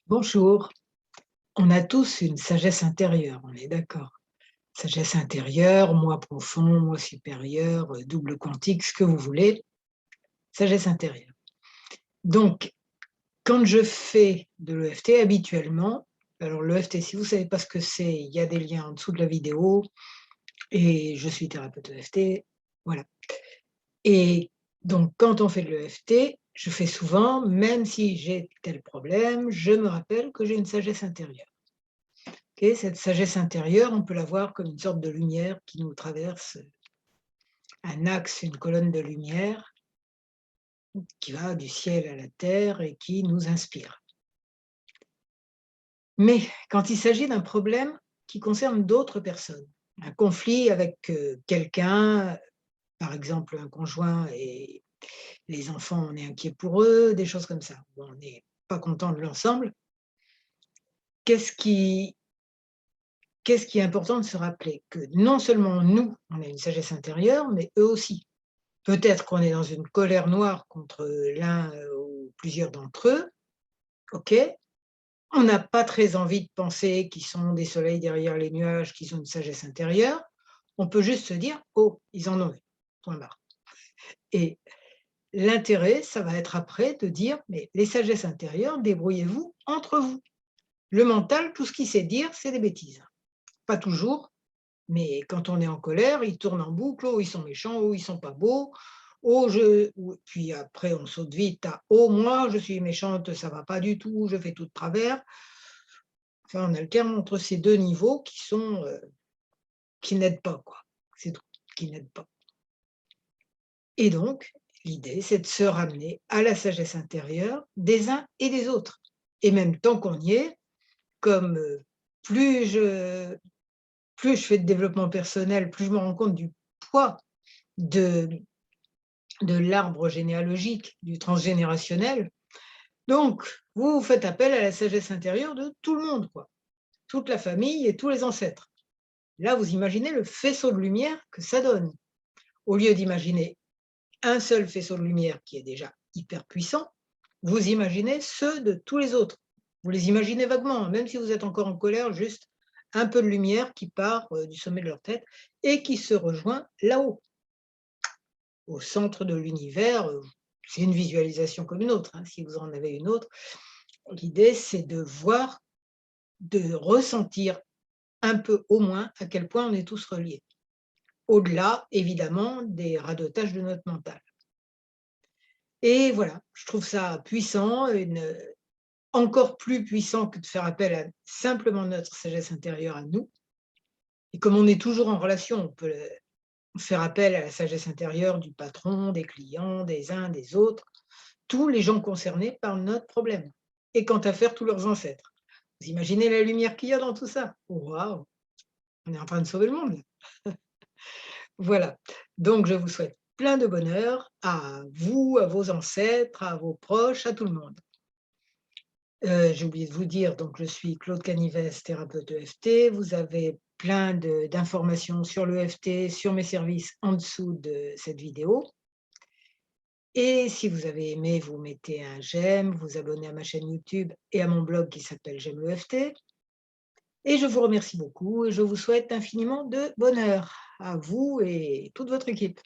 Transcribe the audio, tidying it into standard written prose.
Bonjour, on a tous une sagesse intérieure, on est d'accord. Sagesse intérieure, moi profond, moi supérieur, double quantique, ce que vous voulez, sagesse intérieure. Donc, quand je fais de l'EFT habituellement, alors l'EFT, si vous ne savez pas ce que c'est, il y a des liens en dessous de la vidéo et je suis thérapeute EFT, voilà. Et donc, quand on fait de l'EFT, je fais souvent, même si j'ai tel problème, je me rappelle que j'ai une sagesse intérieure. OK, cette sagesse intérieure, on peut la voir comme une sorte de lumière qui nous traverse, un axe, une colonne de lumière qui va du ciel à la terre et qui nous inspire. Mais quand il s'agit d'un problème qui concerne d'autres personnes, un conflit avec, quelqu'un, par exemple un conjoint et les enfants, on est inquiet pour eux, des choses comme ça. Bon, on n'est pas content de l'ensemble. Qu'est-ce qui qu'est-ce qui est important de se rappeler? Que non seulement nous, on a une sagesse intérieure, mais eux aussi. Peut-être qu'on est dans une colère noire contre l'un, ou plusieurs d'entre eux, OK. On n'a pas très envie de penser qu'ils sont des soleils derrière les nuages, qu'ils ont une sagesse intérieure. On peut juste se dire: «Oh, ils en ont une, point barre» et l'intérêt, ça va être après de dire: «Mais les sagesses intérieures, débrouillez-vous entre vous». Le mental, tout ce qu'il sait dire, c'est des bêtises. Pas toujours, mais quand on est en colère, ils tournent en boucle: «Oh, ils sont méchants, oh, ils sont pas beaux, oh, je» ou puis après on saute vite à: «Oh, moi, je suis méchante, ça va pas du tout, je fais tout de travers». Enfin, on alterne entre ces 2 niveaux qui n'aident pas, quoi. C'est tout, qui n'aident pas. Et donc, l'idée, c'est de se ramener à la sagesse intérieure des uns et des autres. Et même tant qu'on y est, comme, plus je plus je fais de développement personnel, plus je me rends compte du poids de l'arbre généalogique, du transgénérationnel. Donc, vous faites appel à la sagesse intérieure de tout le monde, quoi, toute la famille et tous les ancêtres. Là, vous imaginez le faisceau de lumière que ça donne. Au lieu d'imaginer un seul faisceau de lumière qui est déjà hyper puissant, vous imaginez ceux de tous les autres. Vous les imaginez vaguement, même si vous êtes encore en colère, juste un peu de lumière qui part, du sommet de leur tête et qui se rejoint là-haut, au centre de l'univers. C'est une visualisation comme une autre, hein, si vous en avez une autre. L'idée, c'est de voir, de ressentir un peu au moins à quel point on est tous reliés. Au-delà, évidemment, des radotages de notre mental. Et voilà, je trouve ça puissant, encore plus puissant que de faire appel à simplement notre sagesse intérieure à nous. Et comme on est toujours en relation, on peut faire appel à la sagesse intérieure du patron, des clients, des uns, des autres, tous les gens concernés par notre problème. Et quant à faire, tous leurs ancêtres. Vous imaginez la lumière qu'il y a dans tout ça? Waouh! On est en train de sauver le monde. Voilà, donc je vous souhaite plein de bonheur à vous, à vos ancêtres, à vos proches, à tout le monde. J'ai oublié de vous dire, donc je suis Claude Canivès, thérapeute EFT. Vous avez plein d'informations sur l'EFT, sur mes services en dessous de cette vidéo et si vous avez aimé, vous mettez un j'aime, vous abonnez à ma chaîne YouTube et à mon blog qui s'appelle J'aime l'EFT et je vous remercie beaucoup et je vous souhaite infiniment de bonheur à vous et toute votre équipe.